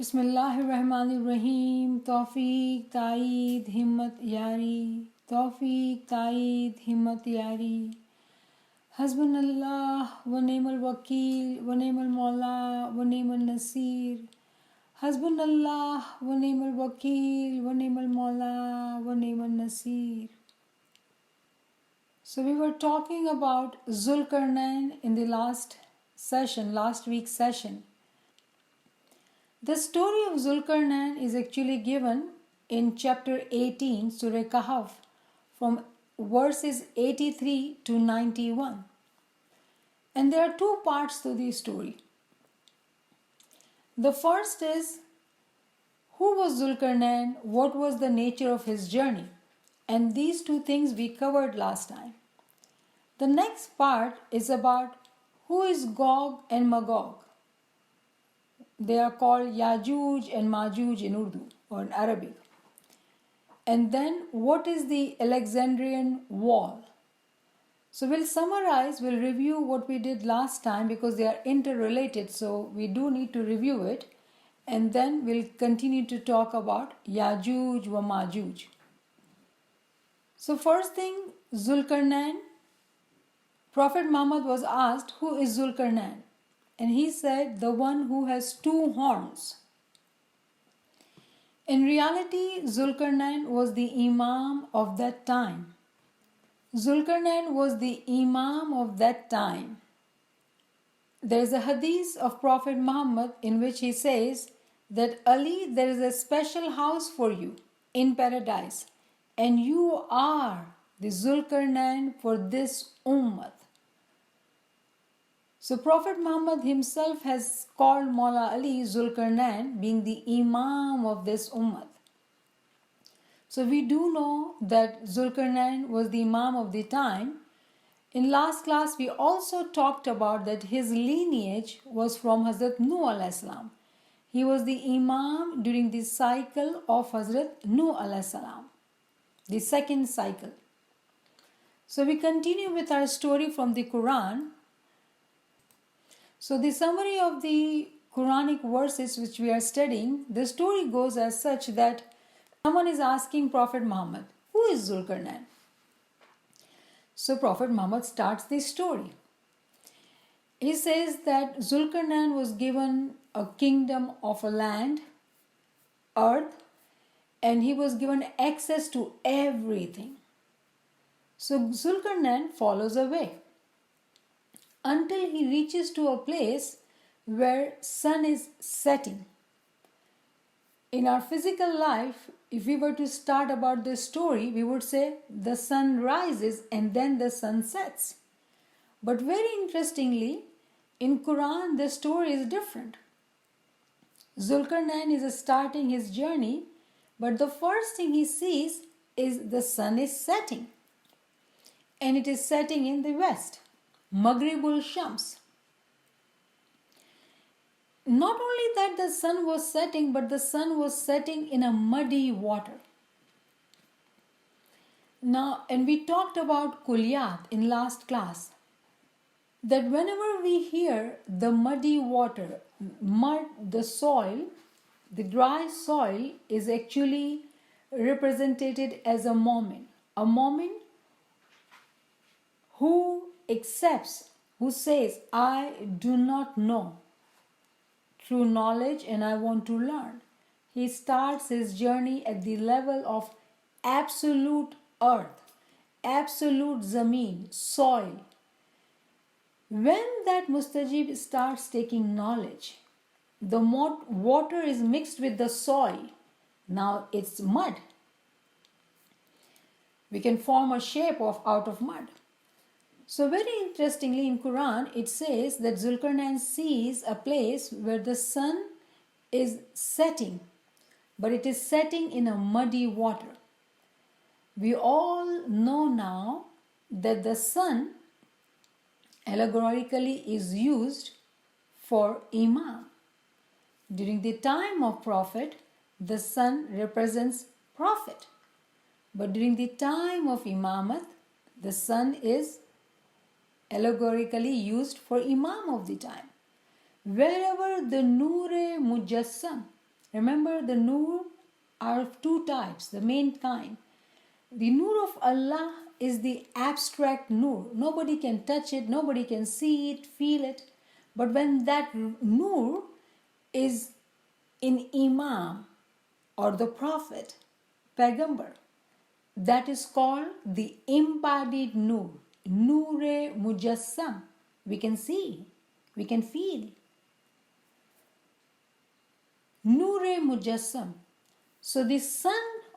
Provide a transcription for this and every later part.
बिस्मिल्लाहिर्रहमानिर्रहीम। तौफीक ताईद हिम्मत यारी, तौफीक ताईद हिम्मत यारी। हस्बुनल्लाह व निअमल वकील व निअमल मौला व निअमल नसीर। हस्बुनल्लाह व निअमल वकील व निअमल मौला व निअमल Naseer. So we were talking about Zu'l-Qarnayn in the last week's session. The story of Zu'l-Qarnayn is actually given in chapter 18, Surah Kahf, from verses 83 to 91. And there are two parts to the story. The first is, who was Zu'l-Qarnayn? What was the nature of his journey? And these two things we covered last time. The next part is about who is Gog and Magog. They are called Yajuj and Majuj in Urdu or in Arabic. And then what is the Alexandrian Wall? So we'll summarize, we'll review what we did last time because they are interrelated, so we do need to review it. And then we'll continue to talk about Yajuj wa Majuj. So first thing, Zu'l-Qarnayn. Prophet Muhammad was asked, who is Zu'l-Qarnayn? And he said, the one who has two horns. In reality, Zu'l-Qarnayn was the Imam of that time. Zu'l-Qarnayn was the Imam of that time. There is a hadith of Prophet Muhammad in which he says that Ali, there is a special house for you in paradise, and you are the Zu'l-Qarnayn for this ummah. So Prophet Muhammad himself has called Mawla Ali Zu'l-Qarnayn, being the Imam of this ummah. So we do know that Zu'l-Qarnayn was the Imam of the time. In last class we also talked about that his lineage was from Hazrat Nuh alayhi salam. He was the Imam during the cycle of Hazrat Nuh alayhi salam, the second cycle. So we continue with our story from the Quran. So the summary of the Qur'anic verses which we are studying, the story goes as such that someone is asking Prophet Muhammad, who is Zu'l-Qarnayn? So Prophet Muhammad starts the story. He says that Zu'l-Qarnayn was given a kingdom of a land, earth, and he was given access to everything. So Zu'l-Qarnayn follows a way until he reaches to a place where sun is setting. In our physical life, if we were to start about this story, we would say the sun rises and then the sun sets. But very interestingly, in Quran, the story is different. Zu'l-Qarnayn is starting his journey, but the first thing he sees is the sun is setting. And it is setting in the west. Maghribul Shams. Not only that the sun was setting, but the sun was setting in a muddy water. Now, and we talked about kulliyat in last class, that whenever we hear the muddy water, mud, the soil, the dry soil is actually represented as a mu'min who accepts, who says, I do not know true knowledge and I want to learn. He starts his journey at the level of absolute earth, absolute zameen, soil. When that mustajib starts taking knowledge, the water is mixed with the soil. Now it's mud. We can form a shape out of mud. So very interestingly in Quran it says that Zu'l-Qarnayn sees a place where the sun is setting, but it is setting in a muddy water. We all know now that the sun allegorically is used for Imam. During the time of Prophet, the sun represents Prophet. But during the time of Imamat, the sun is allegorically used for Imam of the time. Wherever the Noor-e Mujassam, Remember, the nur are of two types, the main kind. The nur of Allah is the abstract nur. Nobody can touch it, nobody can see it, feel it. But when that nur is in Imam or the Prophet, Paigambar, that is called the embodied nur, Nur-e Mujassam. We can see, we can feel. Nur-e Mujassam. So the sun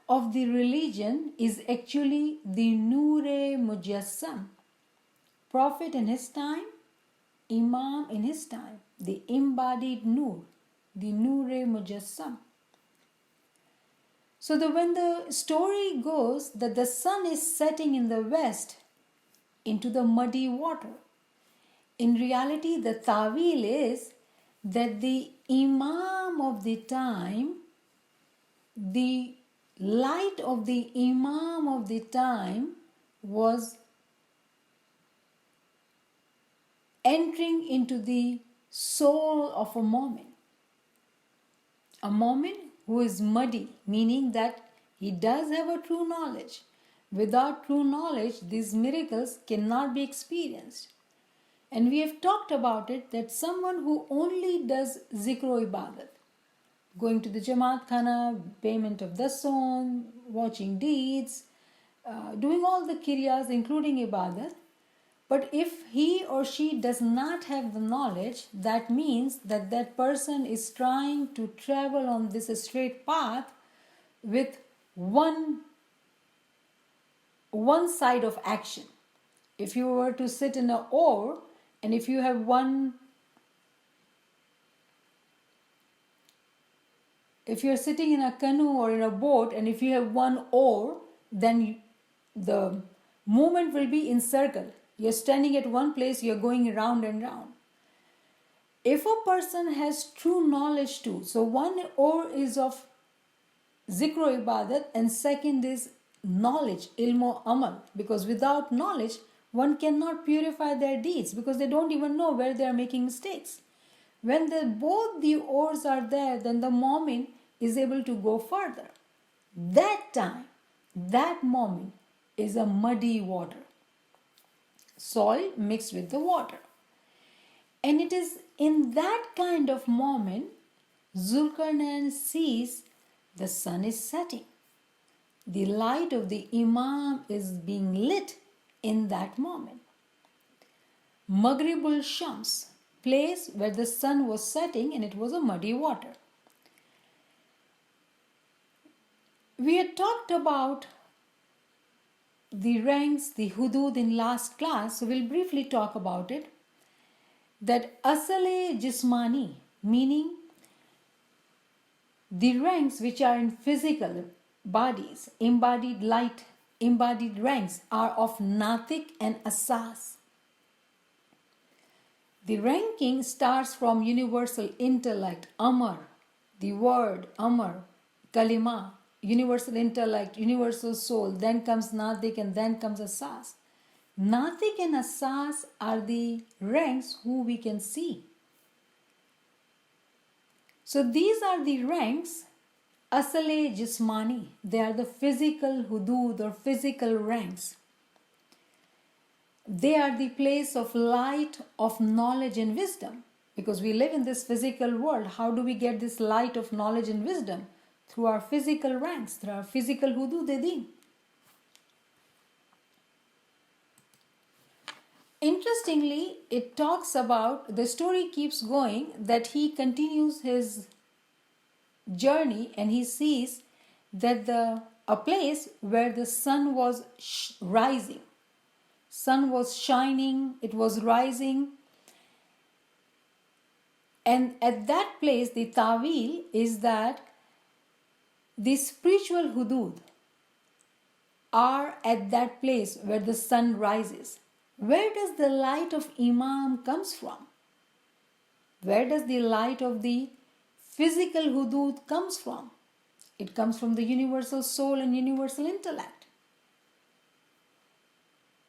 of the religion is actually the Nur-e Mujassam. Prophet in his time, Imam in his time, the embodied Nur, the Nur-e Mujassam. So when the story goes that the sun is setting in the west into the muddy water, in reality the ta'wil is that the Imam of the time, the light of the Imam of the time was entering into the soul of a moment. A moment who is muddy, meaning that he does have a true knowledge. Without true knowledge, these miracles cannot be experienced. And we have talked about it that someone who only does zikr ibadat, going to the Jamaat Khana, payment of dason, watching deeds, doing all the kiryas including ibadat, but if he or she does not have the knowledge, that means that that person is trying to travel on this straight path with one side of action. If you were to sit in an oar, and if you have if you're sitting in a canoe or in a boat, and if you have one oar, then the movement will be in circle. You're standing at one place, you're going round and round. If a person has true knowledge too, so one oar is of zikr ibadat and second is knowledge, ilmo amal, because without knowledge one cannot purify their deeds because they don't even know where they are making mistakes. When both the oars are there, then the mu'min is able to go further. That time, that moment is a muddy water. Soil mixed with the water. And it is in that kind of moment Zu'l-Qarnayn sees the sun is setting. The light of the Imam is being lit in that moment. Maghribul Shams, place where the sun was setting and it was a muddy water. We had talked about the ranks, the hudud in last class, so we'll briefly talk about it. That asale jismani, meaning the ranks which are in physical bodies, embodied light, embodied ranks are of natik and asas. The ranking starts from universal intellect, amar, the word, amar, kalima, universal intellect, universal soul, then comes natik and then comes asas. Natik and asas are the ranks who we can see. So these are the ranks, asale jismani, they are the physical hudud or physical ranks. They are the place of light, of knowledge and wisdom. Because we live in this physical world, how do we get this light of knowledge and wisdom? Through our physical ranks, through our physical hudud-e-din. Interestingly, it talks about, the story keeps going, that he continues his journey and he sees that a place where the sun was rising. Sun was shining, it was rising. And at that place, the ta'wil is that the spiritual hudud are at that place where the sun rises. Where does the light of Imam comes from? Where does the light of the physical hudud comes from? It comes from the universal soul and universal intellect.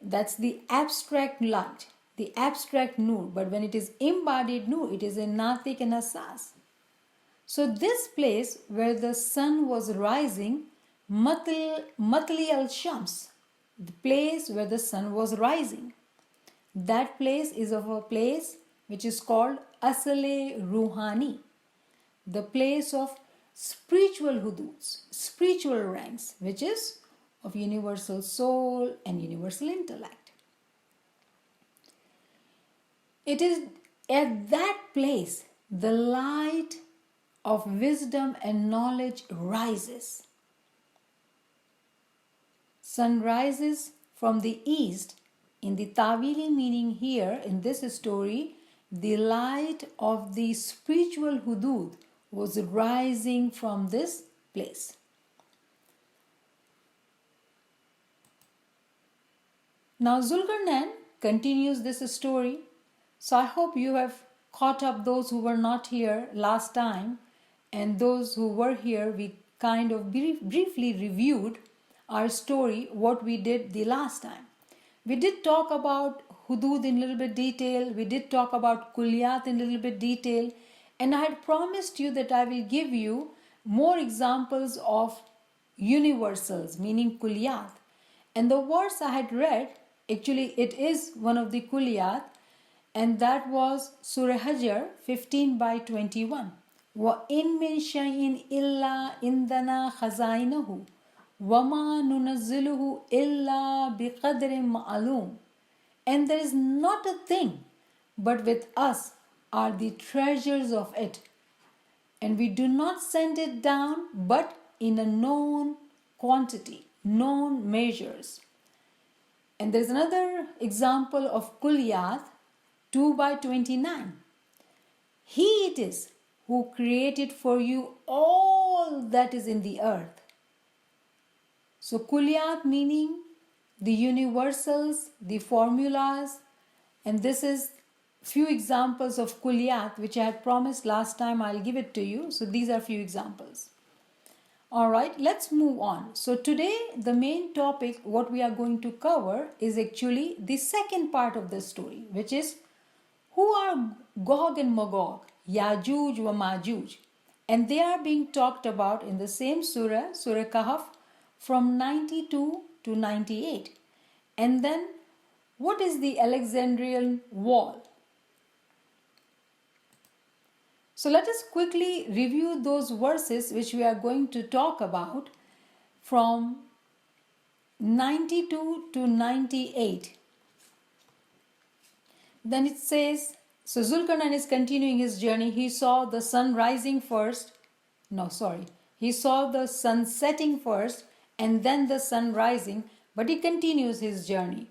That's the abstract light, the abstract nur. But when it is embodied nur, it is in natik and asas. So this place where the sun was rising, Matli al-Shams, the place where the sun was rising, that place is of a place which is called Asale Ruhani, the place of spiritual hududs, spiritual ranks, which is of universal soul and universal intellect. It is at that place the light of wisdom and knowledge rises. Sun rises from the east. In the Tawili meaning here, in this story, the light of the spiritual hudud was rising from this place. Now Zu'l-Qarnayn continues this story. So I hope you have caught up those who were not here last time, and those who were here, we kind of briefly reviewed our story, what we did the last time. We did talk about hudud in a little bit detail. We did talk about kulliyat in a little bit detail. And I had promised you that I will give you more examples of universals, meaning kulliyat. And the verse I had read, actually it is one of the kulliyat, and that was Surah Hajr 15/21. وَإِن مِّن شَيْءٍ إِلَّا إِنْدَنَا خَزَائِنُهُ وَمَا نُنَزِّلُهُ إِلَّا بِقَدْرٍ مَعْلُومٍ. And there is not a thing, but with us are the treasures of it. And we do not send it down, but in a known quantity, known measures. And there's another example of kulliyat, 2/29. He it is who created for you all that is in the earth. So kulliyat meaning the universals, the formulas, and this is few examples of kulliyat which I had promised last time. I'll give it to you. So these are few examples. Alright, let's move on. So today the main topic what we are going to cover is actually the second part of the story, which is who are Gog and Magog, Yajuj wa Majuj, and they are being talked about in the same surah, Surah Kahf, from 92 to 98. And then what is the Alexandrian wall? So let us quickly review those verses which we are going to talk about from 92 to 98. Then it says, so Zu'l-Qarnayn is continuing his journey. He saw the sun rising first. He saw the sun setting first and then the sun rising, but he continues his journey.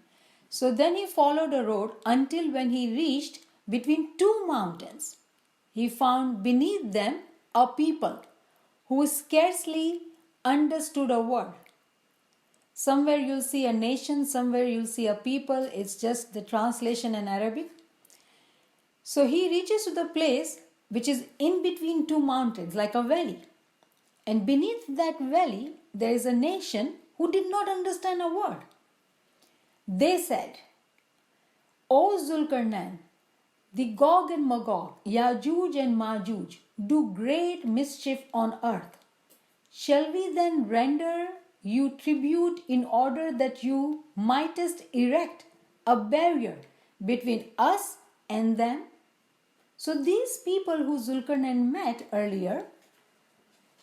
So then he followed a road until when he reached between two mountains. He found beneath them a people who scarcely understood a word. Somewhere you'll see a nation, somewhere you'll see a people. It's just the translation in Arabic. So he reaches to the place which is in between two mountains, like a valley. And beneath that valley, there is a nation who did not understand a word. They said, O Zu'l-Qarnayn, the Gog and Magog, Yajuj and Majuj, do great mischief on earth. Shall we then render you tribute in order that you mightest erect a barrier between us and them? So these people who Zu'l-Qarnayn met earlier,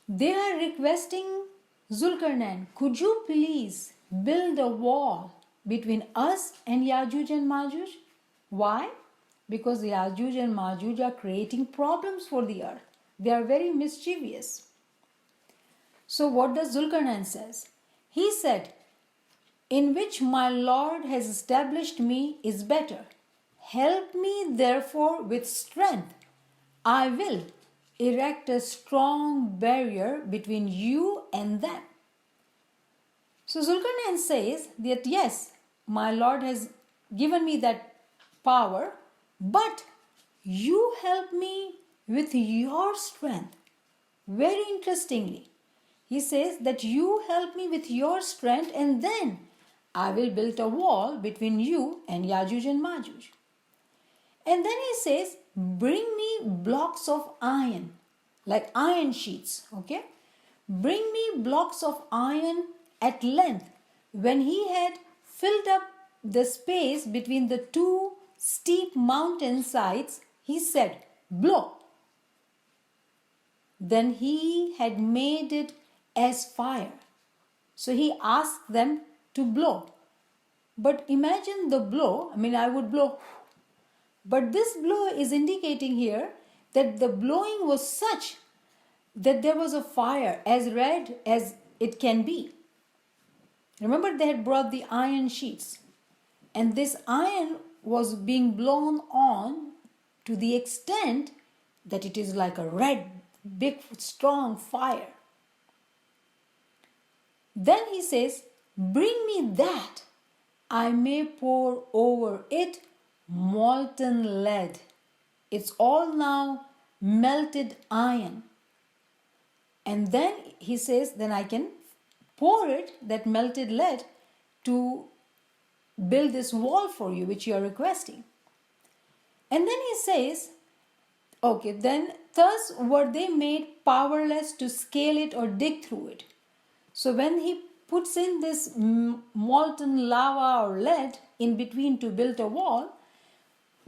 they are requesting Zu'l-Qarnayn, could you please build a wall between us and Yajuj and Majuj? Why? Because Yajuj and Majuj are creating problems for the earth. They are very mischievous. So what does Zu'l-Qarnayn says? He said, in which my Lord has established me is better. Help me therefore with strength. I will erect a strong barrier between you and them. So Zu'l-Qarnayn says that yes, my Lord has given me that power, but you help me with your strength. Very interestingly, he says that you help me with your strength and then I will build a wall between you and Yajuj and Majuj. And then he says, bring me blocks of iron like iron sheets. Okay, bring me blocks of iron at length. When he had filled up the space between the two steep mountain sides, he said, blow. Then he had made it as fire. So he asked them to blow. But imagine the blow. I would blow. But this blow is indicating here that the blowing was such that there was a fire as red as it can be. Remember, they had brought the iron sheets, and this iron was being blown on to the extent that it is like a red, big, strong fire. Then he says, bring me that I may pour over it molten lead. It's all now melted iron. And then he says, then I can pour it, that melted lead, to build this wall for you, which you are requesting. And then he says, okay, then thus were they made powerless to scale it or dig through it. So when he puts in this molten lava or lead in between to build a wall,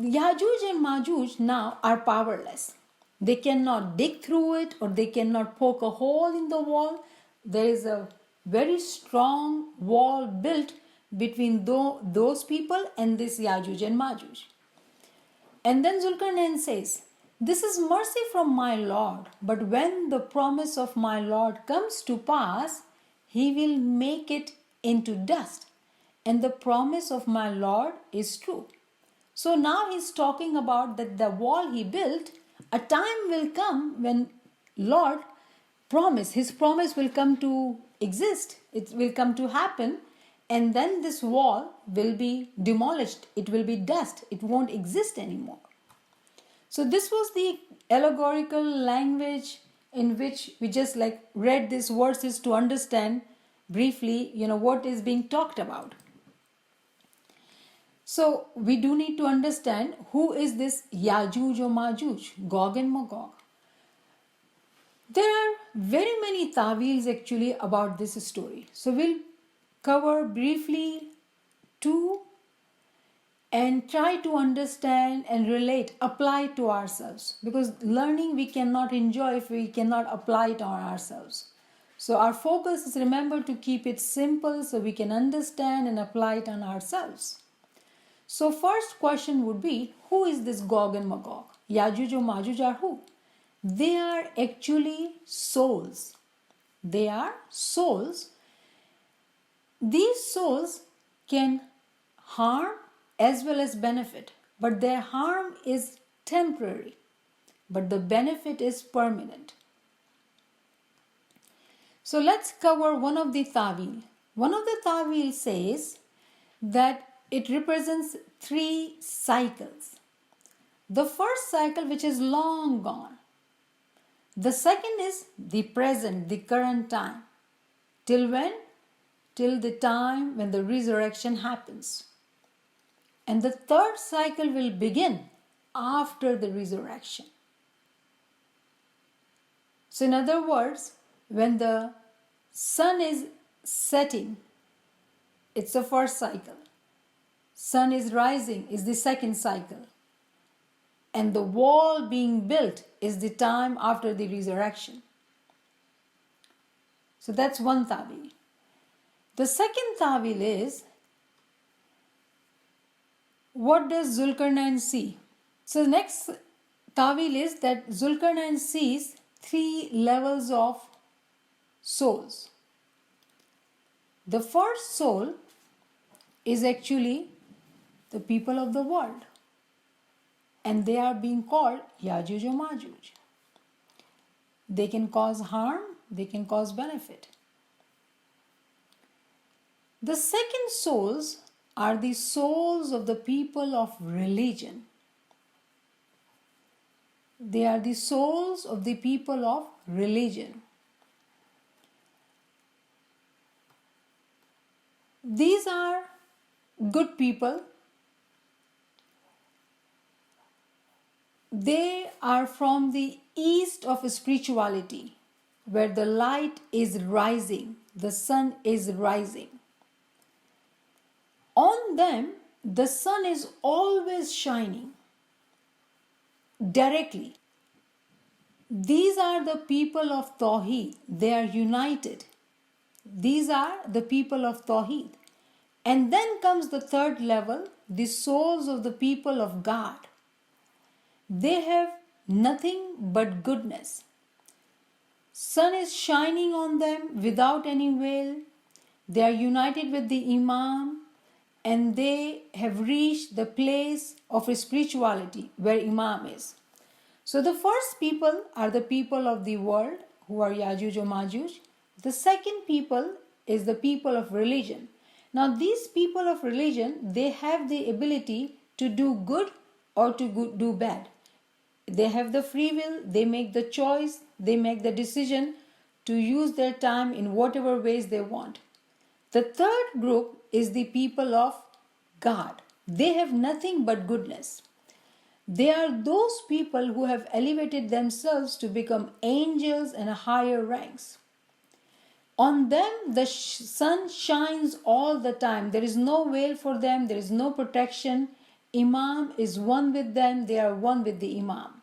Yajuj and Majuj now are powerless. They cannot dig through it, or they cannot poke a hole in the wall. There is a very strong wall built between those people and this Yajuj and Majuj. And then Zu'l-Qarnayn says, this is mercy from my Lord, but when the promise of my Lord comes to pass, he will make it into dust, and the promise of my Lord is true. So now he's talking about that the wall he built, a time will come when Lord promise, his promise will come to exist, it will come to happen, and then this wall will be demolished, it will be dust, it won't exist anymore. So this was the allegorical language in which we just read these verses to understand briefly, what is being talked about. So we do need to understand who is this Yajuj or Majuj, Gog and Magog. There are very many ta'wils actually about this story. So we'll cover briefly two and try to understand and relate, apply it to ourselves. Because learning we cannot enjoy if we cannot apply it on ourselves. So our focus is, remember, to keep it simple so we can understand and apply it on ourselves. So first question would be, who is this Gog and Magog? Yajuj or Majuj are who? They are actually souls. They are souls. These souls can harm as well as benefit, but their harm is temporary, but the benefit is permanent. So let's cover one of the ta'wil. One of the ta'wil says that it represents 3 cycles. The first cycle, which is long gone. The second is the present, the current time. Till when? Till the time when the resurrection happens. And the third cycle will begin after the resurrection. So in other words, when the sun is setting, it's the first cycle. Sun is rising is the second cycle. And the wall being built is the time after the resurrection. So that's one ta'wil. The second ta'wil is, what does Zu'l-Qarnayn see? So the next ta'wil is that Zu'l-Qarnayn sees 3 levels of souls. The first soul is actually the people of the world, and they are being called Yajuj or Majuj. They can cause harm, they can cause benefit. The second souls are the souls of the people of religion. They are the souls of the people of religion. These are good people. They are from the east of spirituality, where the light is rising, the sun is rising. On them, the sun is always shining directly. These are the people of Tawheed. They are united. These are the people of Tawheed. And then comes the third level, the souls of the people of God. They have nothing but goodness. Sun is shining on them without any veil. They are united with the Imam, and they have reached the place of spirituality where Imam is. So the first people are the people of the world who are Yajuj or Majuj. The second people is the people of religion. Now these people of religion, they have the ability to do good or to do bad. They have the free will, they make the choice, they make the decision to use their time in whatever ways they want. The third group is the people of God. They have nothing but goodness. They are those people who have elevated themselves to become angels and higher ranks. On them, the sun shines all the time. There is no veil for them, there is no protection. Imam is one with them, they are one with the Imam.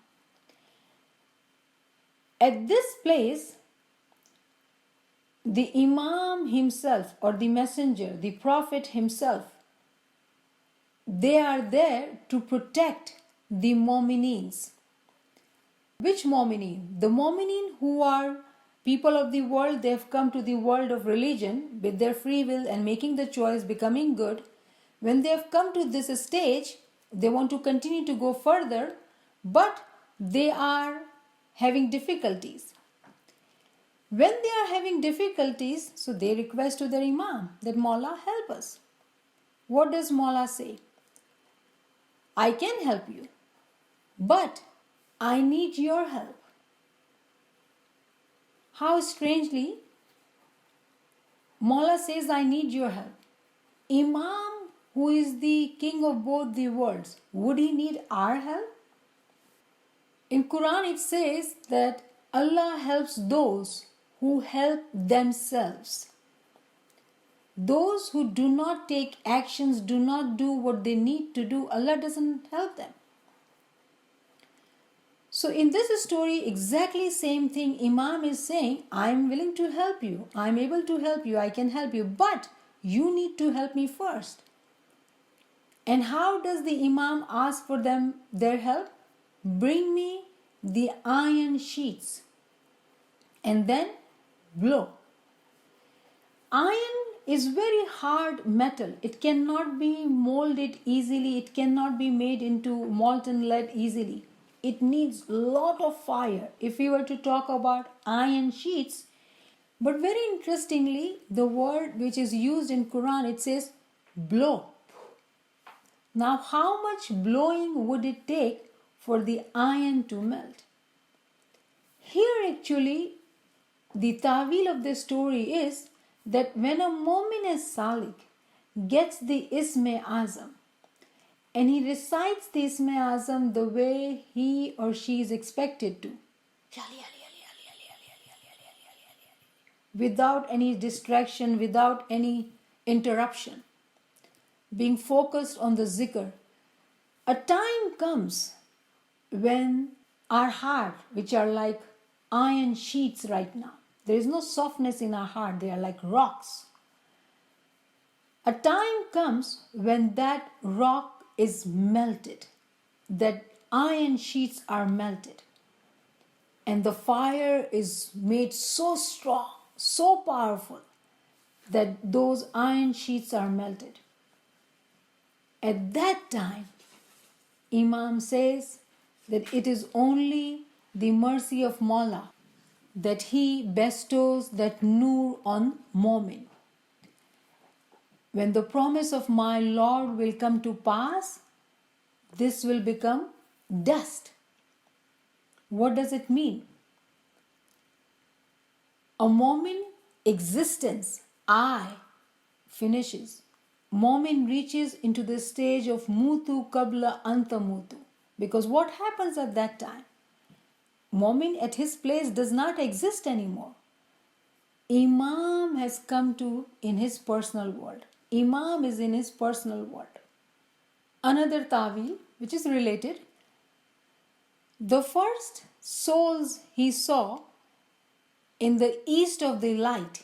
At this place, the Imam himself or the messenger, the prophet himself, they are there to protect the Mu'mineen. Which Mu'mineen? The Mu'mineen who are people of the world. They have come to the world of religion with their free will and making the choice, becoming good. When they have come to this stage, they want to continue to go further, but they are having difficulties. When they are having difficulties, so they request to their Imam that Mawla, help us. What does Mawla say? I can help you, but I need your help. How strangely, Mawla says, I need your help. Imam, who is the king of both the worlds, would he need our help? In Quran it says that Allah helps those who help themselves. Those who do not take actions, do not do what they need to do, Allah doesn't help them. So in this story, exactly same thing, Imam is saying, I am willing to help you, I am able to help you, I can help you, but you need to help me first. And how does the Imam ask for them their help? Bring me the iron sheets and then blow. Iron is very hard metal. It cannot be molded easily. It cannot be made into molten lead easily. It needs a lot of fire if we were to talk about iron sheets. But very interestingly, the word which is used in Quran, it says blow. Now how much blowing would it take for the iron to melt? Here actually the ta'wil of this story is that when a Mu'min Salik gets the Ism-e Azam and he recites the Ism-e Azam the way he or she is expected to, without any distraction, without any interruption, being focused on the zikr, a time comes when our heart, which are like iron sheets right now, there is no softness in our heart, they are like rocks. A time comes when that rock is melted, that iron sheets are melted, and the fire is made so strong, so powerful, that those iron sheets are melted. At that time, Imam says that it is only the mercy of Mawla that he bestows that nur on Mu'min. When the promise of my Lord will come to pass, this will become dust. What does it mean? A Mu'min existence, I, finishes. Mu'min reaches into the stage of mutu qabla anta mutu. Because what happens at that time? Momin at his place does not exist anymore. Imam has come to in his personal world. Imam is in his personal world. Another ta'wil which is related. The first souls he saw in the east of the light,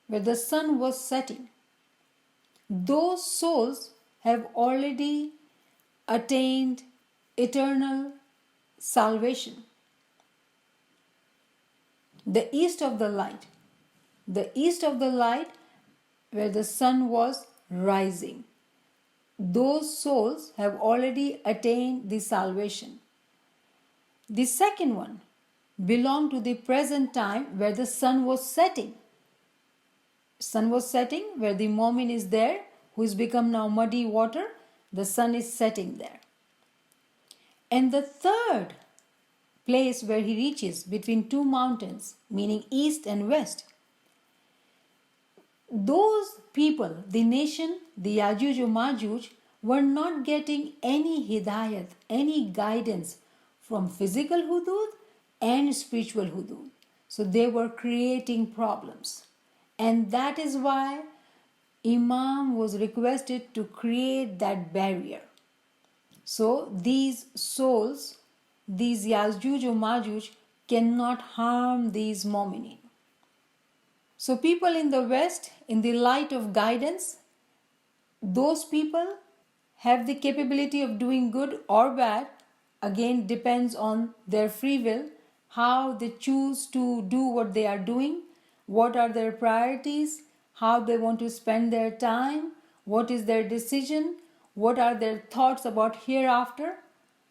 where the sun was setting, those souls have already attained eternal salvation. The east of the light, where the sun was rising, those souls have already attained the salvation. The second one belonged to the present time where the sun was setting. Sun was setting, where the Momin is there, who has become now muddy water. The sun is setting there. And the third place where he reaches between two mountains, meaning east and west, those people, the nation, the Yajuj or Majuj, were not getting any hidayat, any guidance from physical hudud and spiritual hudud. So they were creating problems. And that is why Imam was requested to create that barrier. So these souls, these Yajuj or Majuj, cannot harm these Mominin. So people in the West, in the light of guidance, those people have the capability of doing good or bad. Again, depends on their free will, how they choose to do what they are doing, what are their priorities, how they want to spend their time, what is their decision, what are their thoughts about hereafter,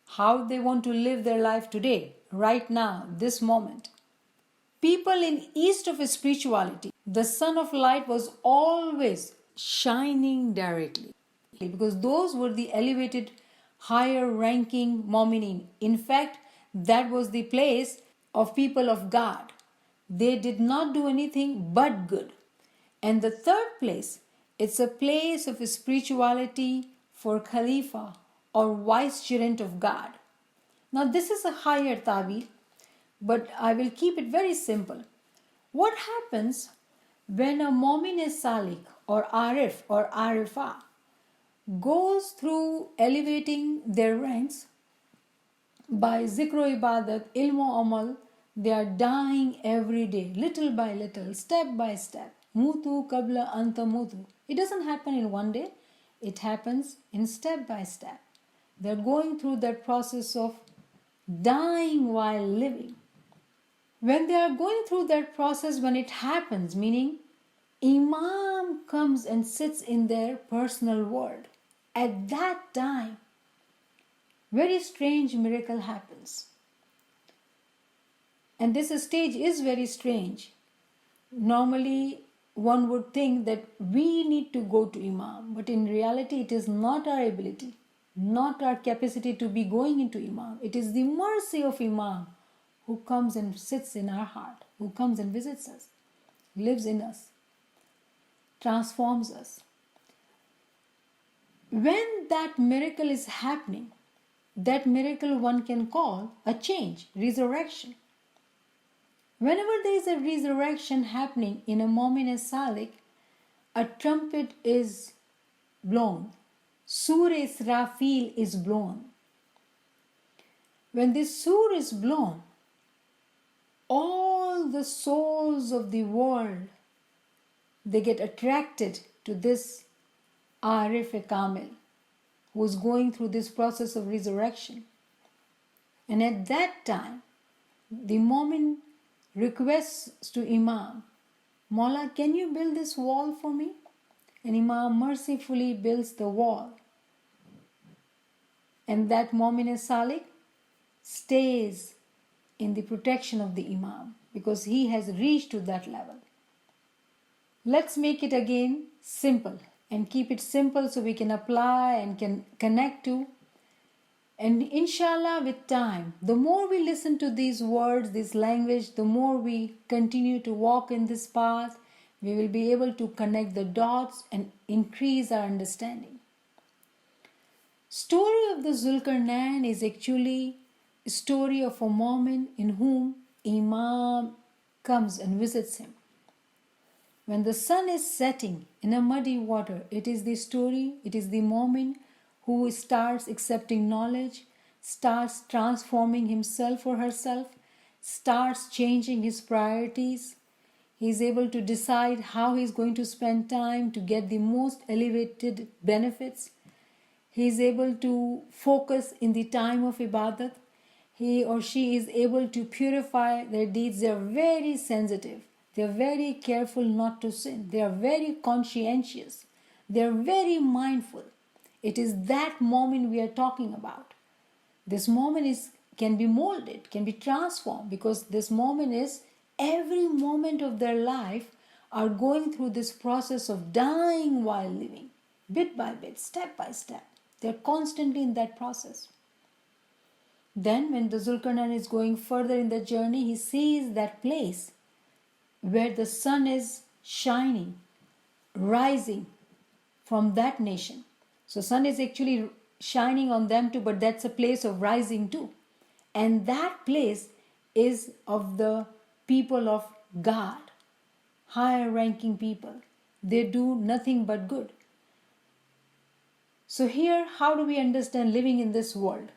how they want to live their life today, right now, this moment. People in east of spirituality, the sun of light was always shining directly, because those were the elevated, higher ranking Mominin. In fact, that was the place of people of God. They did not do anything but good. And the third place, it's a place of spirituality for Khalifa or vicegerent of God. Now this is a higher ta'wil, but I will keep it very simple. What happens when a Momin Salik or Arif or Arifa goes through elevating their ranks by zikr ibadat, ilm amal? They are dying every day, little by little, step by step. Mutu kabla anta mutu. It doesn't happen in one day. It happens in step by step. They're going through that process of dying while living. When they are going through that process, when it happens, meaning Imam comes and sits in their personal world, at that time, very strange miracle happens. And this stage is very strange. Normally, one would think that we need to go to Imam, but in reality, it is not our ability, not our capacity to be going into Imam. It is the mercy of Imam who comes and sits in our heart, who comes and visits us, lives in us, transforms us. When that miracle is happening, that miracle one can call a change, resurrection. Whenever there is a resurrection happening in a Momin Salik, a trumpet is blown. Sur Israfil is blown. When this sur is blown, all the souls of the world, they get attracted to this Arif Kamil, who is going through this process of resurrection. And at that time, the Momin requests to Imam, Mawla, can you build this wall for me? And Imam mercifully builds the wall. And that Momin Salik stays in the protection of the Imam because he has reached to that level. Let's make it again simple and keep it simple so we can apply and can connect to. And inshallah, with time, the more we listen to these words, this language, the more we continue to walk in this path, we will be able to connect the dots and increase our understanding. Story of the Zu'l-Qarnayn is actually story of a moment in whom Imam comes and visits him. When the sun is setting in a muddy water, it is the story, it is the moment who starts accepting knowledge, starts transforming himself or herself, starts changing his priorities. He is able to decide how he is going to spend time to get the most elevated benefits. He is able to focus in the time of ibadat. He or she is able to purify their deeds. They are very sensitive. They are very careful not to sin. They are very conscientious. They are very mindful. It is that moment we are talking about. This moment can be molded, can be transformed, because this moment is every moment of their life are going through this process of dying while living, bit by bit, step by step. They are constantly in that process. Then when the Zu'l-Qarnayn is going further in the journey, he sees that place where the sun is shining, rising from that nation. So sun is actually shining on them too, but that's a place of rising too. And that place is of the people of God, higher ranking people. They do nothing but good. So here, how do we understand living in this world?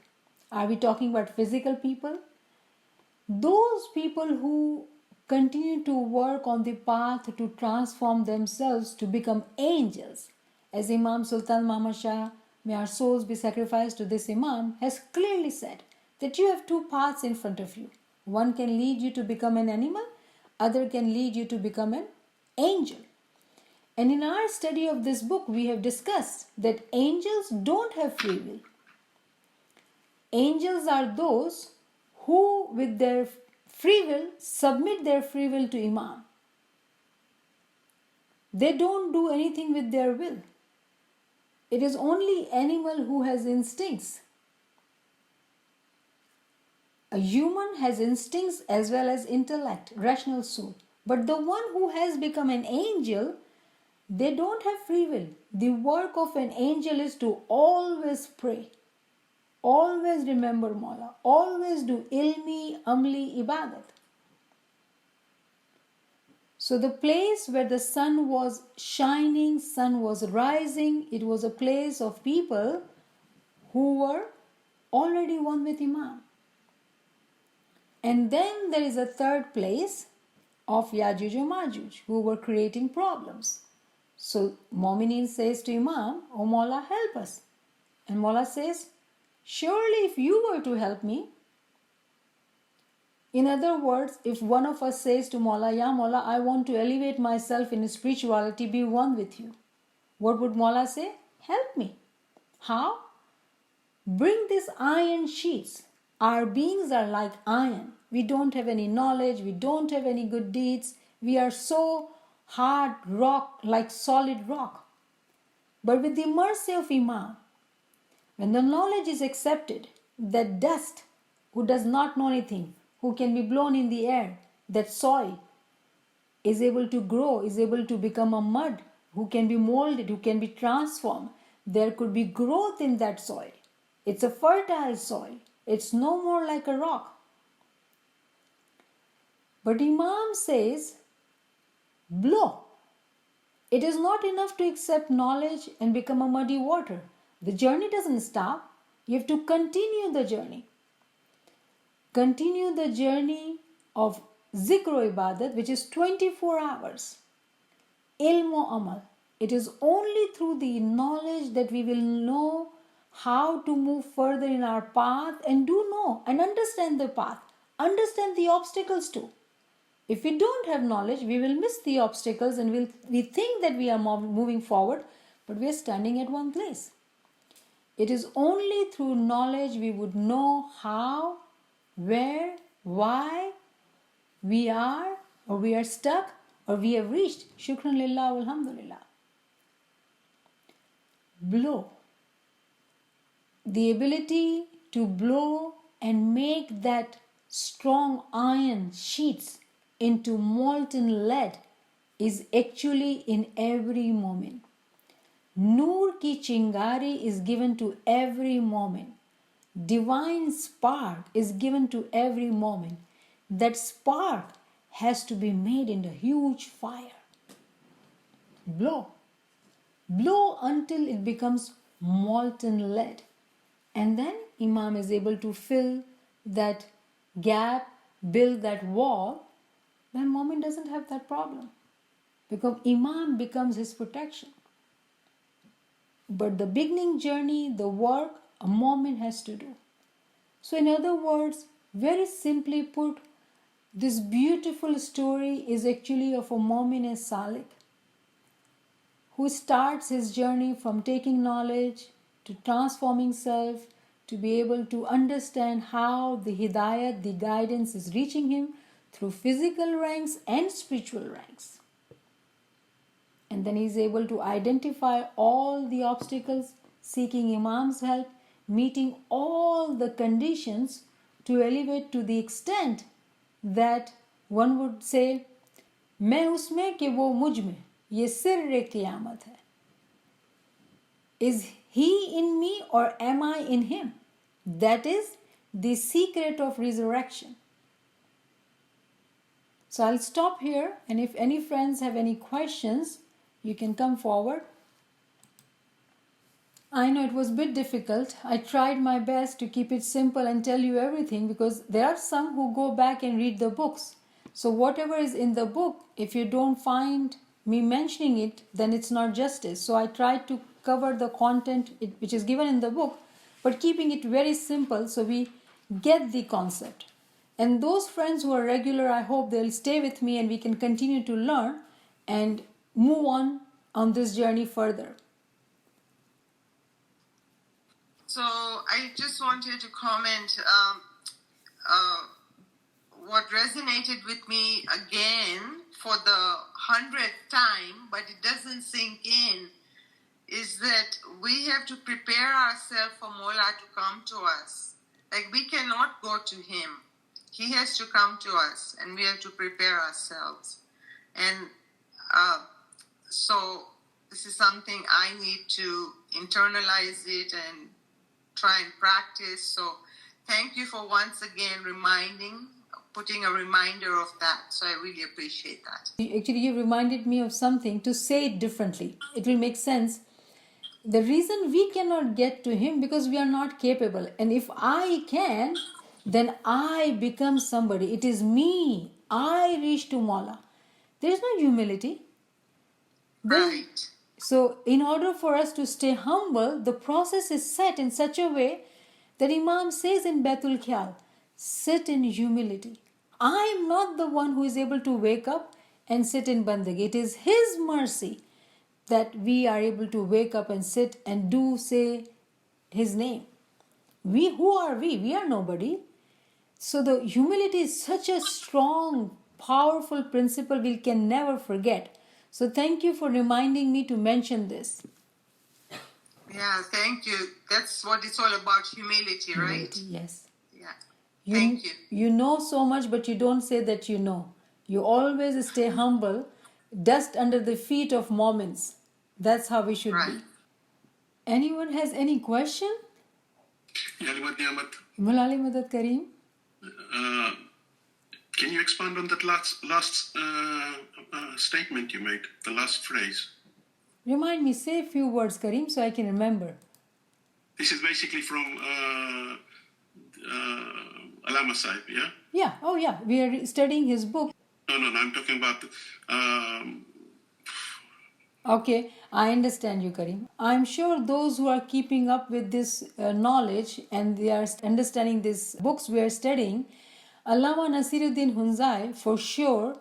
Are we talking about physical people? Those people who continue to work on the path to transform themselves to become angels. As Imam Sultan Muhammad Shah, may our souls be sacrificed to this Imam, has clearly said that you have two paths in front of you. One can lead you to become an animal, other can lead you to become an angel. And in our study of this book, we have discussed that angels don't have free will. Angels are those who, with their free will, submit their free will to Imam. They don't do anything with their will. It is only animal who has instincts. A human has instincts as well as intellect, rational soul. But the one who has become an angel, they don't have free will. The work of an angel is to always pray, always remember Mawla, always do ilmi, amli, ibadat. So the place where the sun was shining, sun was rising, it was a place of people who were already one with Imam. And then there is a third place of Yajuj and Majuj who were creating problems. So Mominin says to Imam, "Oh Mawla, help us." And Mawla says, "Surely if you were to help me." In other words, if one of us says to Mawla, "Ya Mawla, I want to elevate myself in spirituality, be one with you," what would Mawla say? "Help me." How? Bring these iron sheets. Our beings are like iron. We don't have any knowledge, we don't have any good deeds. We are so hard rock, like solid rock. But with the mercy of Imam, when the knowledge is accepted, that dust, who does not know anything, who can be blown in the air, that soil is able to grow, is able to become a mud, who can be molded, who can be transformed. There could be growth in that soil. It's a fertile soil. It's no more like a rock. But Imam says, blow. It is not enough to accept knowledge and become a muddy water. The journey doesn't stop. You have to continue the journey. Continue the journey of zikr ibadat, which is 24 hours. Ilm o amal. It is only through the knowledge that we will know how to move further in our path and do know and understand the path. Understand the obstacles too. If we don't have knowledge, we will miss the obstacles and we think that we are moving forward, but we are standing at one place. It is only through knowledge we would know how, where, why we are, or we are stuck, or we have reached. Shukran lillah, alhamdulillah. Blow. The ability to blow and make that strong iron sheets into molten lead is actually in every moment. Noor ki chingari is given to every moment. divine spark is given to every moment. That spark has to be made into huge fire. Blow. Blow until it becomes molten lead. And then Imam is able to fill that gap, build that wall. Then Mu'min doesn't have that problem, because Imam becomes his protection. But the beginning journey, the work, a Mu'min has to do. So in other words, very simply put, this beautiful story is actually of a Mu'min as Salik, who starts his journey from taking knowledge to transforming self, to be able to understand how the hidayat, the guidance is reaching him through physical ranks and spiritual ranks. And then he is able to identify all the obstacles, seeking Imam's help, meeting all the conditions to elevate to the extent that one would say, मैं उसमें कि वो मुझ में, ये सिर्र क़ियामत है. Is he in me or am I in him? That is the secret of resurrection. So I'll stop here, and if any friends have any questions, you can come forward. I know it was a bit difficult. I tried my best to keep it simple and tell you everything, because there are some who go back and read the books. So whatever is in the book, if you don't find me mentioning it, then it's not justice. So I tried to cover the content which is given in the book, but keeping it very simple so we get the concept. And those friends who are regular, I hope they'll stay with me and we can continue to learn and move on this journey further. So I just wanted to comment, what resonated with me again for the 100th time, but it doesn't sink in, is that we have to prepare ourselves for Mola to come to us. Like, we cannot go to him. He has to come to us, and we have to prepare ourselves. And so this is something I need to internalize it and try and practice. So thank you for once again putting a reminder of that. So I really appreciate that. Actually, you reminded me of something. To say it differently, it will make sense. The reason we cannot get to him, because we are not capable. And if I can, then I become somebody. It is me. I reach to Mawla. There is no humility. Right. So in order for us to stay humble, the process is set in such a way that Imam says in Baitul Khayal, sit in humility. I am not the one who is able to wake up and sit in bandagi. It is his mercy that we are able to wake up and sit and say his name. Who are we? We are nobody. So the humility is such a strong, powerful principle we can never forget. So thank you for reminding me to mention this. Yeah, thank you. That's what it's all about, humility, right? Yes. Yeah. Thank you. You know so much, but you don't say that you know. You always stay humble, dust under the feet of moments. That's how we should be. Anyone has any question? Mulali Madad Kareem? Can you expand on that last statement you made, the last phrase? Remind me, say a few words, Kareem, so I can remember. This is basically from Alama Sahib, yeah? Yeah, oh yeah, we are studying his book. No, I'm talking about... Okay, I understand you, Kareem. I'm sure those who are keeping up with this knowledge and they are understanding these books we are studying, Allama Nasiruddin Hunzai, for sure,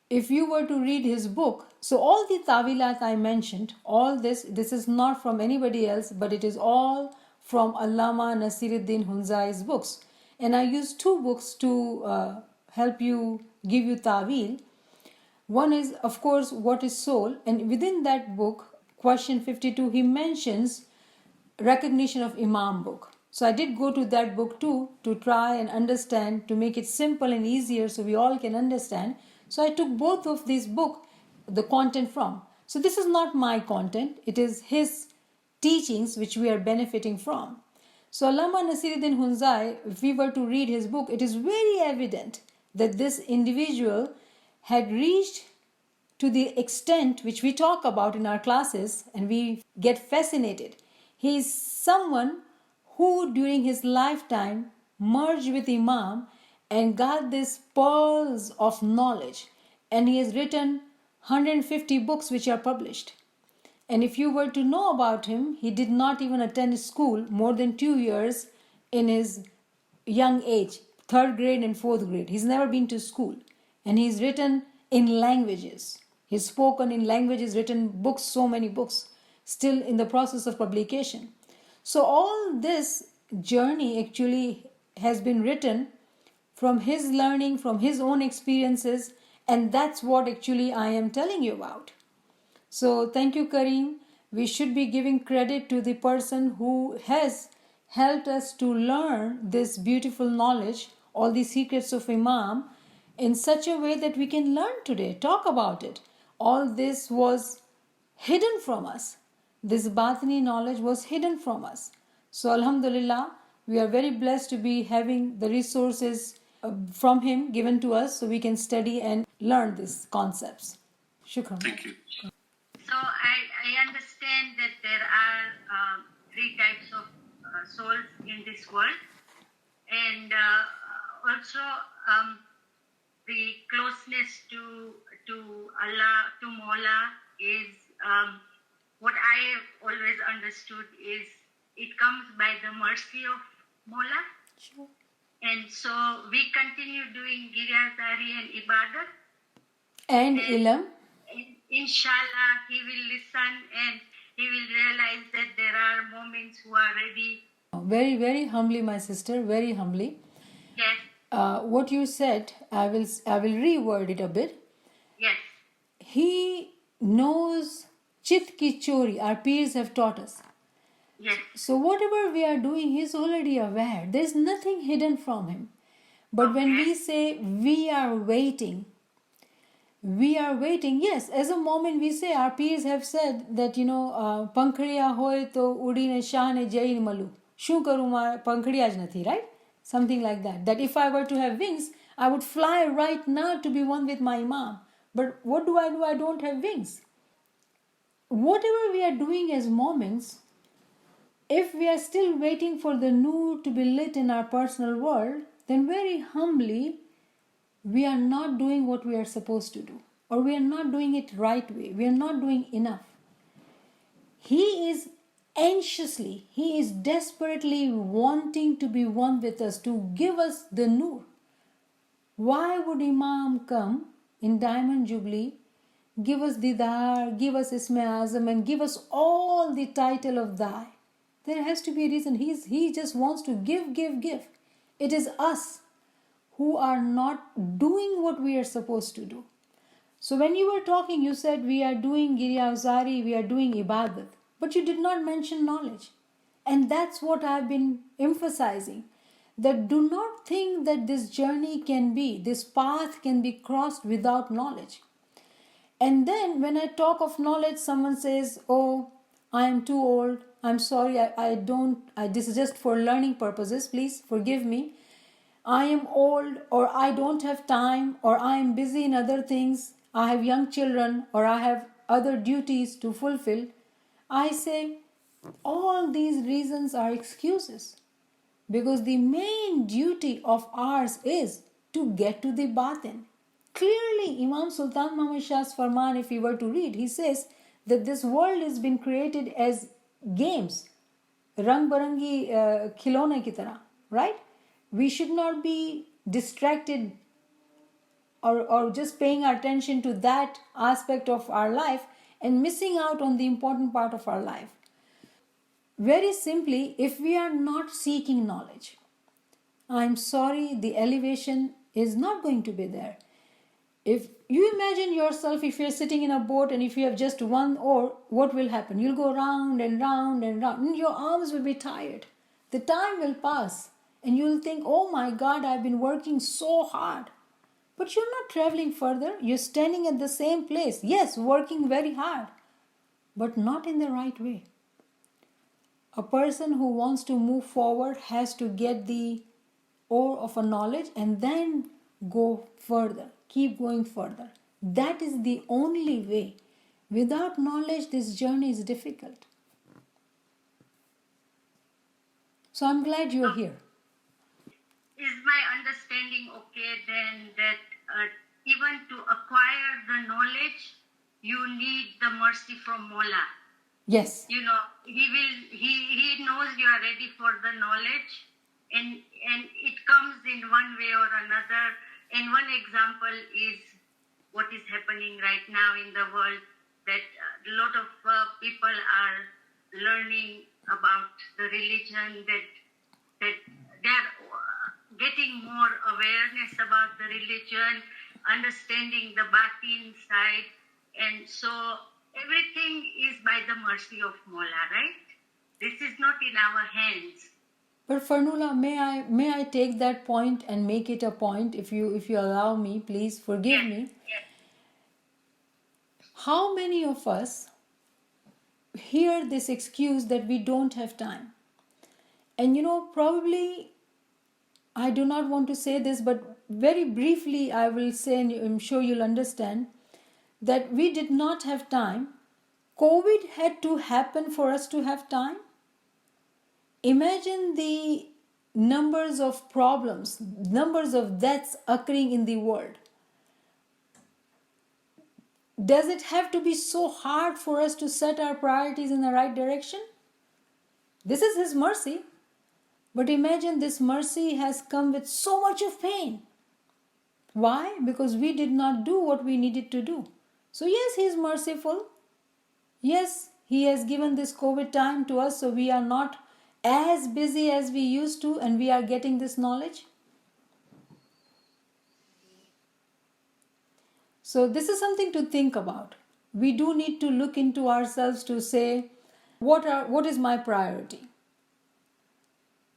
if you were to read his book, so all the tawilat I mentioned, all this is not from anybody else, but it is all from Allama Nasiruddin Hunzai's books. And I used two books to help you, give you tawil. One is, of course, What is Soul? And within that book, question 52, he mentions Recognition of Imam book. So I did go to that book too to try and understand, to make it simple and easier so we all can understand. So I took both of these books, the content from. So this is not my content. It is his teachings which we are benefiting from. So Allama Nasiruddin Hunzai, if we were to read his book, it is very evident that this individual had reached to the extent which we talk about in our classes and we get fascinated. He is someone who during his lifetime merged with Imam and got these pearls of knowledge, and he has written 150 books which are published. And if you were to know about him, he did not even attend school more than 2 years in his young age, third grade and fourth grade. He's never been to school. And he's written in languages. He's spoken in languages, written books, so many books, still in the process of publication. So all this journey actually has been written from his learning, from his own experiences, and that's what actually I am telling you about. So thank you, Kareem. We should be giving credit to the person who has helped us to learn this beautiful knowledge, all the secrets of Imam, in such a way that we can learn today, talk about it. All this was hidden from us. This Batini knowledge was hidden from us. So Alhamdulillah, we are very blessed to be having the resources from him given to us so we can study and learn these concepts. Shukran. Thank you. So I understand that there are three types of souls in this world, and also the closeness to Allah, to Mola is what I have always understood is it comes by the mercy of Mola. Sure. And so we continue doing Giryazari and Ibadat. And Ilm. Inshallah, he will listen and he will realize that there are moments who are ready. Very, very humbly, my sister, very humbly. Yes. What you said, I will reword it a bit. Yes. He knows Chit ki chori, our peers have taught us. Yes. So whatever we are doing, he is already aware. There is nothing hidden from him. But when we say we are waiting, yes, as a moment we say, our peers have said that, pankhdiya hoy to udine shane jain malu. Shu karu mara pankhdiya જ નથી, right? Something like that. That if I were to have wings, I would fly right now to be one with my Imam. But what do? I don't have wings. Whatever we are doing as moments, if we are still waiting for the nur to be lit in our personal world, then very humbly, we are not doing what we are supposed to do, or we are not doing it right way. We are not doing enough. He is anxiously, he is desperately wanting to be one with us, to give us the nur. Why would Imam come in Diamond Jubilee, give us Didar, give us Isme Azam, and give us all the title of Thy? There has to be a reason. He just wants to give. It is us who are not doing what we are supposed to do. So when you were talking, you said we are doing Giryazari, we are doing Ibadat, but you did not mention knowledge. And that's what I've been emphasizing. That do not think that this journey can be, this path can be crossed without knowledge. And then when I talk of knowledge, someone says, oh, I am too old. I'm sorry, this is just for learning purposes. Please forgive me. I am old, or I don't have time, or I am busy in other things. I have young children, or I have other duties to fulfill. I say, all these reasons are excuses. Because the main duty of ours is to get to the batin. Clearly, Imam Sultan Muhammad Shah's Farman, if we were to read, he says that this world has been created as games, rang barangi khilone ki tarah, right? We should not be distracted or just paying attention to that aspect of our life and missing out on the important part of our life. Very simply, if we are not seeking knowledge, I'm sorry, the elevation is not going to be there. If you imagine yourself, if you're sitting in a boat and if you have just one oar, what will happen? You'll go round and round and round, and your arms will be tired. The time will pass and you'll think, oh my God, I've been working so hard. But you're not traveling further. You're standing at the same place. Yes, working very hard, but not in the right way. A person who wants to move forward has to get the ore of a knowledge and then go further, keep going further. That is the only way. Without knowledge, this journey is difficult. So I'm glad you're here. Is my understanding okay then that even to acquire the knowledge, you need the mercy from Mola? Yes. You know, he knows you are ready for the knowledge, and it comes in one way or another. And one example is what is happening right now in the world, that a lot of people are learning about the religion, that they're getting more awareness about the religion, understanding the batin side, and so everything is by the mercy of Mola, right? This is not in our hands. But Farnula, may I take that point and make it a point, if you allow me, please forgive me. Yes. How many of us hear this excuse that we don't have time? And probably, I do not want to say this, but very briefly I will say, and I'm sure you'll understand, that we did not have time. COVID had to happen for us to have time. Imagine the numbers of problems, numbers of deaths occurring in the world. Does it have to be so hard for us to set our priorities in the right direction? This is His mercy. But imagine this mercy has come with so much of pain. Why? Because we did not do what we needed to do. So yes, He is merciful. Yes, He has given this COVID time to us, so we are not as busy as we used to, and we are getting this knowledge. So this is something to think about. We do need to look into ourselves to say, what is my priority?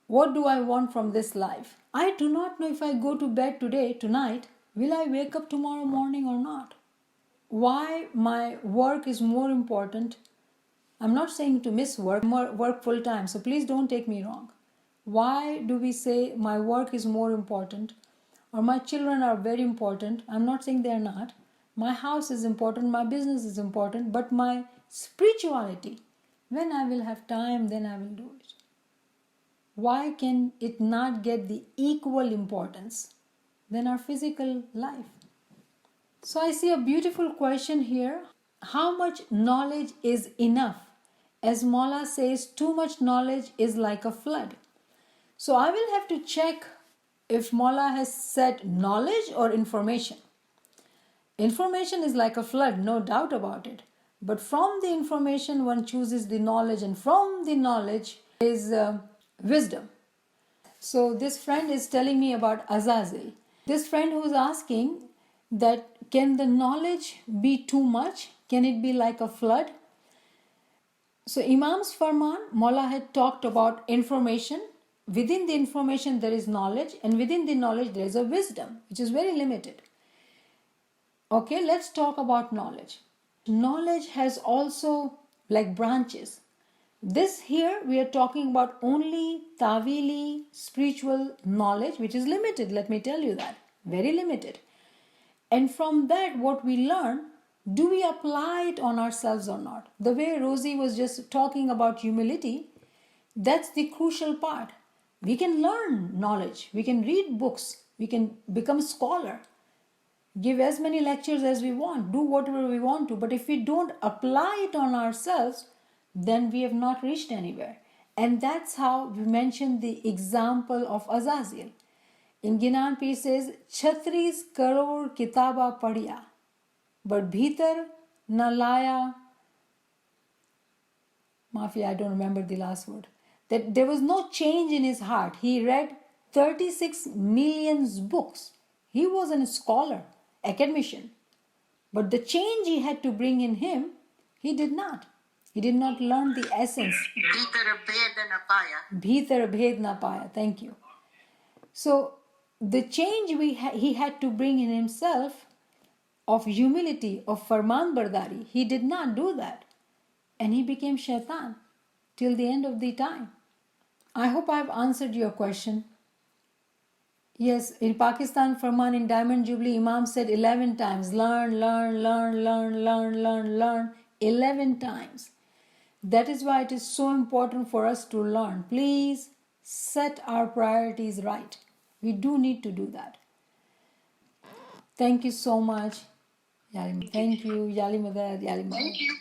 What do I want from this life? I do not know if I go to bed tonight, will I wake up tomorrow morning or not? Why my work is more important. I'm not saying to miss work full time, so please don't take me wrong. Why do we say my work is more important or my children are very important? I'm not saying they're not. My house is important, my business is important, but my spirituality, when I will have time, then I will do it. Why can it not get the equal importance than our physical life? So I see a beautiful question here. How much knowledge is enough? As Mola says, too much knowledge is like a flood. So I will have to check if Mola has said knowledge or information. Information is like a flood, no doubt about it. But from the information one chooses the knowledge, and from the knowledge is wisdom. So this friend is telling me about Azazel. This friend who is asking that can the knowledge be too much? Can it be like a flood? So Imam's Farman, Mola had talked about information. Within the information there is knowledge, and within the knowledge there is a wisdom, which is very limited. Okay, let's talk about knowledge. Knowledge has also like branches. This here we are talking about only Tawili spiritual knowledge, which is limited, let me tell you that, very limited. And from that what we learn, do we apply it on ourselves or not? The way Rosie was just talking about humility, that's the crucial part. We can learn knowledge, we can read books, we can become a scholar, give as many lectures as we want, do whatever we want to, but if we don't apply it on ourselves, then we have not reached anywhere. And that's how we mentioned the example of Azazel. In Ginan P says, Chhatris karor kitaba padya, but bhitar na laya, Mafi, I don't remember the last word, that there was no change in his heart. He read 36 million books. He was a scholar, academician. But the change he had to bring in him, he did not. He did not learn the essence. Bhitar bhed na paya. Thank you. So the change he had to bring in himself of humility, of farman bardari, he did not do that. And he became shaitan. till the end of the time. I hope I've answered your question. Yes, in Pakistan, Farman in Diamond Jubilee, Imam said 11 times, learn, learn, learn, learn, learn, learn, learn, 11 times. That is why it is so important for us to learn. Please set our priorities right. We do need to do that. Thank you so much. Thank you. Yali Madad, Yali Madad. Thank you.